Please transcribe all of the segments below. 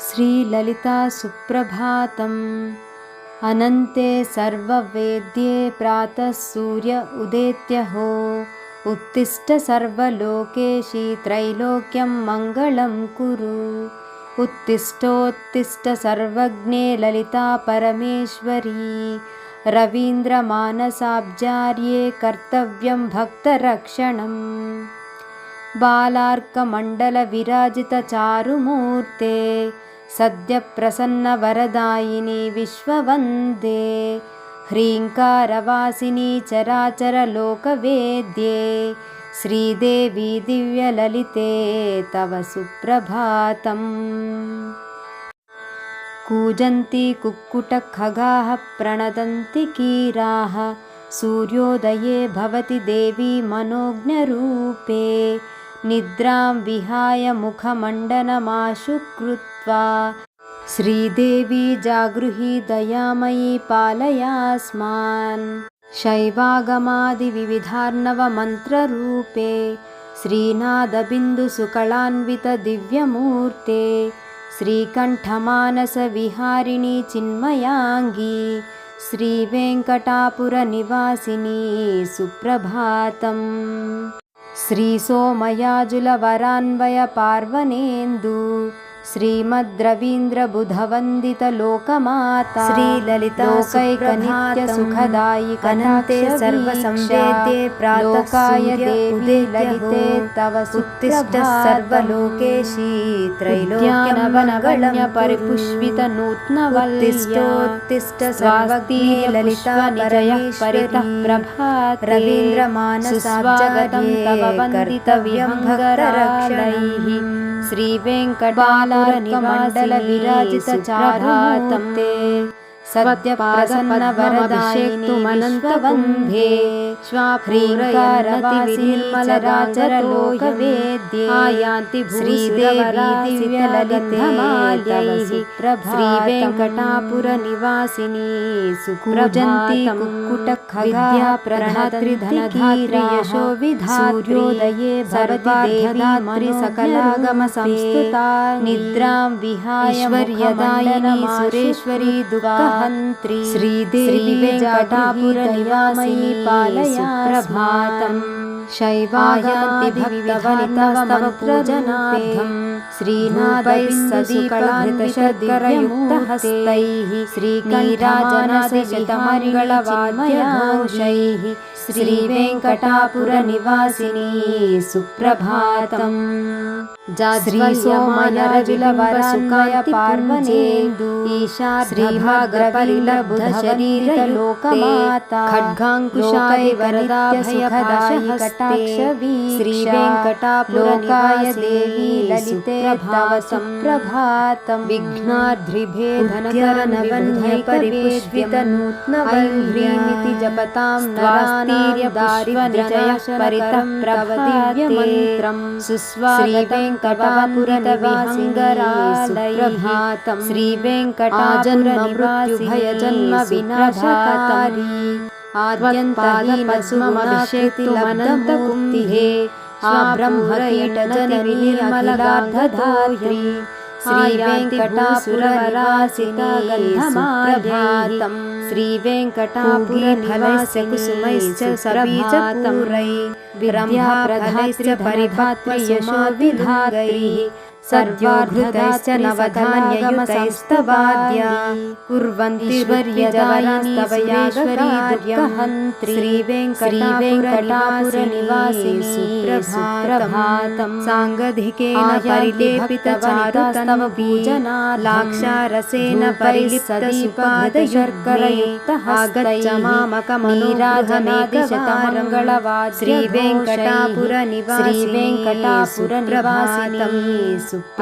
श्रीललिता सुप्रभातम्। अनन्ते सर्ववेद्ये प्रातः सूर्य उदेत्यहो। उत्तिष्ठ सर्वलोकेशी त्रैलोक्यं मङ्गलं कुरु। उत्तिष्ठोत्तिष्ठ सर्वज्ञे ललिता परमेश्वरी। रवीन्द्रमानसाब्जार्ये कर्तव्यं भक्तरक्षणम्। बालार्कमण्डलविराजितचारुमूर्ते सद्यप्रसन्नवरदायिनी विश्ववन्दे। ह्रीङ्कारवासिनी चराचरलोकवेद्ये श्रीदेवी दिव्यललिते तव सुप्रभातम्। कूजन्ति कुक्कुटखगाः प्रणदन्ति कीराः। सूर्योदये भवति देवी मनोज्ञरूपे। निद्रां विहाय मुखमण्डनमाशु कृत्वा श्रीदेवी जागृहि दयामयी पालयास्मान्। शैवागमादिविविधार्णवमन्त्ररूपे श्रीनादबिन्दुसुकलान्वितदिव्यमूर्ते। श्रीकण्ठमानसविहारिणी चिन्मयाङ्गी श्रीवेङ्कटापुरनिवासिनी सुप्रभातम्। श्रीसोमयाजुलवरान्वयपार्वणेन्दु श्रीमद्रवीन्द्रबुधवन्दितलोकमाता श्रीललिता लोकैकनित्यसुखदायि कनते सर्वसंवेद्ये प्रातःकाय देवी ललिते तव उत्तिष्ठ सर्वलोकेशी त्रैलोक्यमङ्गलं परिपुष्पितनूत्नवल्लिष्ठोत्तिष्ठ स्वास्ति ललिता परमेश्वरी प्रभाते। रवीन्द्रमानसाब्जागतं तव वन्दितव्यं भक्तरक्षणैः। श्रीवेङ्कटापुरनिवासिनी सद्यप्रसन्नवरदायिनी श्रीङ्कारवासिनी आयान्ति श्रीदेवी दिव्यललितमाल्यैः। श्रीवेङ्कटापुरनिवासिनी सुपूजन्ति कुक्कुटखगाः प्रधात्री धनधात्री यशो विधात्री। सूर्योदये भवति देवी सकलागमसंस्तुता। निद्रां विहाय ऐश्वर्यदायिनी सुरेश्वरी दुःखहन्त्री। श्रीदेवी वेङ्कटापुरनिवासिनी पालयास्मान्। शैवायान्ति भक्तवनितास्तवपूजनार्थं श्रीनादैस्सदीपघृतशर्करयुक्तहस्तैः। श्रीनीराजनादिशतमङ्गलवाद्यघोषैः श्रीवेङ्कटापुरनिवासिनी सुप्रभातम्। श्रीसोमयाजुलवरान्वयपार्वणेन्दु श्रीभागपरिलब्धशरीरलोकमाता खड्गाङ्कुशादिवरदाभयदायि कटाक्षवी श्रीवेङ्कटापुरनिवासिनी देवी ललिते तव सुप्रभातम्। विघ्नार्ध्रिभेदनवन्यपरिपुष्पितनूत्नवल्लीमिति जपतां नरानां परितः प्रभदिव्यमन्त्रम्। सुस्वागतं श्रीवेङ्कटापुरनिवासिनी आद्यन्तादीनसुमभिषेक्तुमनन्तकुम्भिः स्वाब्रह्मकीटजननिर्मलगार्धधात्री। श्रीवेङ्कटापुरनिवासिनी सुप्रभातम्। श्रीवेङ्कटापुरनिवास्य कुसुमैश्च सबीजपूरैः ब्रह्मप्रदैश्च परिधात्री यशो विधात्रीः। सर्वार्धदैश्च नवधान्ययुतैस्तवाद्या कुर्वन्ति वर्यदायिनीस्तवयाश्वरी दुःखहन्त्री। श्रीवेङ्कटापुरनिवासिनी सुप्रभातम्। साङ्गधिकेन परिलेपितचारुतनव पूजनालाक्षारसेन परिलिप्तसुपादशर्करयुक्तः आगच्छ मामकमनोराजनादिशतमङ्गलवाद्यघोषैः श्रीवेङ्कटापुरनिवासिनी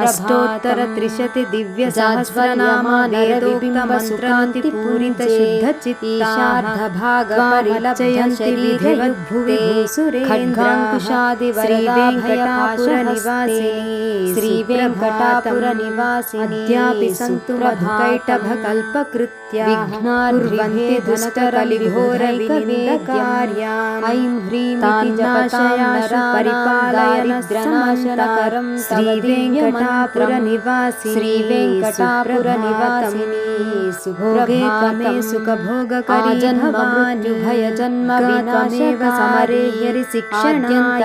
अष्टोत्तरत्रिशति दिव्यसहस्रनामानेरोक्तमन्त्रान्तिपूरितशुद्धचित्ताशार्धभागपरिलभ्यन्ति विधिवद्भुवि श्रीवेङ्कटापुरनिवासिनी श्रीवेङ्कटापुरनिवासिनी अद्यापि सन्तु मधुकैटभकल्पकृत्याः कुर्वन्ति दुष्टकलिघोरैकवेद्यकार्यान्। ऐं ह्रीं तान्नाशयाशु परिपालयनश्रनाशनकरं श्रीदेवी श्रीवेङ्कटापुरनिवासिनी श्रीवेङ्कटापुरनिवासिनी सुभोगे त्वमे सुखभोगकरी भवानी भयजन्म विनाशेव समरे हरिशिक्षणाय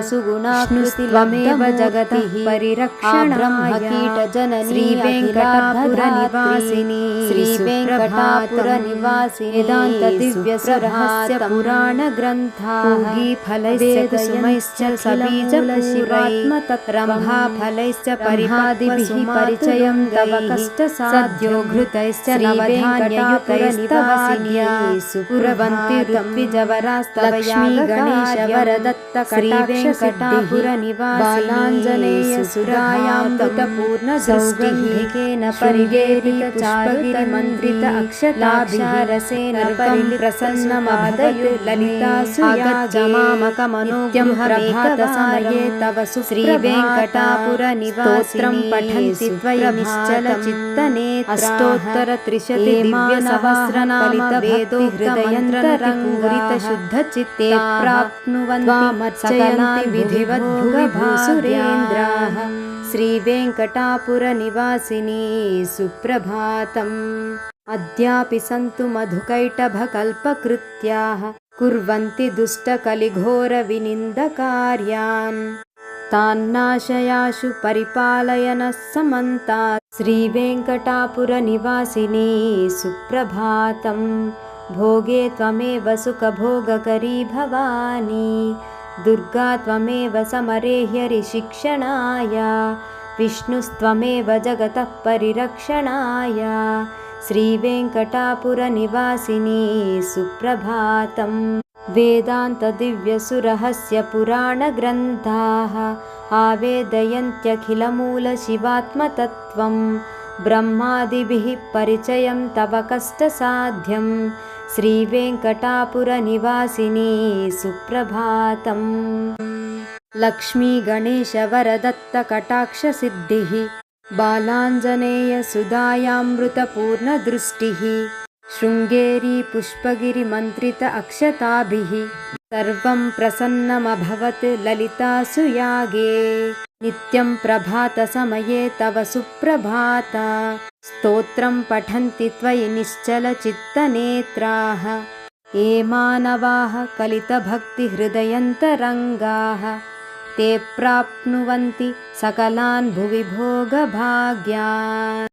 सुगुणाष्णुस्त्वमेव जगतिः परिरक्षणाय ब्रह्मकीटजननी श्रीवेङ्कटापुरनिवासिनी श्रीवेङ्कटापुरनिवासिनी वेदान्तदिव्यसुरहस्य पुराणग्रन्थाः फलैश्च कुसुमैश्च सबीजपूरैः परिपादिभिः परिचयं तव कष्टसाध्यो घृतैश्च नवधान्ययुतैस्तवासिनी सुकुर्वन्ति ऋत्विजवरास्तव गणेश वरदत्त श्रीवेङ्कटापुरनिवासिनी सुरायामृतपूर्णदृष्टिः परिवेदितचारुतमन्त्रित अक्षताभिरसेन प्रसन्नमादयु ललितासुयागमामकमनोज्ञं प्रभातसमये तव श्रीवेङ्कटापुरनिवासिनं पठन्ति त्वयि निश्चलचित्तनेत्राः अष्टोत्तरत्रिशतिदिव्यसहस्रनामवेदोक्तमन्त्रपूरितशुद्धचित्ते प्राप्नुवन्ति विधिवद्भुविभूसुरेन्द्राः श्रीवेङ्कटापुरनिवासिनी सुप्रभातम् अद्यापि सन्तु मधुकैटभकल्पकृत्याः कुर्वन्ति दुष्टकलिघोरविनिन्दकार्यान् तान्नाशयाशु परिपालयनः समन्तात् श्रीवेङ्कटापुरनिवासिनी सुप्रभातम् भोगे त्वमेव सुखभोगकरी भवानी दुर्गा त्वमेव समरे हरिशिक्षणाय विष्णुस्त्वमेव जगतः परिरक्षणाय श्रीवेङ्कटापुरनिवासिनी सुप्रभातम् वेदान्तदिव्यसुरहस्य पुराणग्रन्थाः आवेदयन्त्यखिलमूलशिवात्मतत्त्वं ब्रह्मादिभिः परिचयं तव कष्टसाध्यं श्रीवेङ्कटापुरनिवासिनी सुप्रभातम् लक्ष्मीगणेशवरदत्तकटाक्षसिद्धिः बालाञ्जनेयसुधायामृतपूर्णदृष्टिः शृङ्गेरी पुष्पगिरिमन्त्रित अक्षताभिः सर्वं प्रसन्नमभवत् ललितासुयागे नित्यं प्रभातसमये तव सुप्रभाता स्तोत्रं पठन्ति त्वयि निश्चलचित्तनेत्राः ये मानवाः कलितभक्तिहृदयन्तरङ्गाः ते प्राप्नुवन्ति सकलान् भुवि भोगभाग्यान्।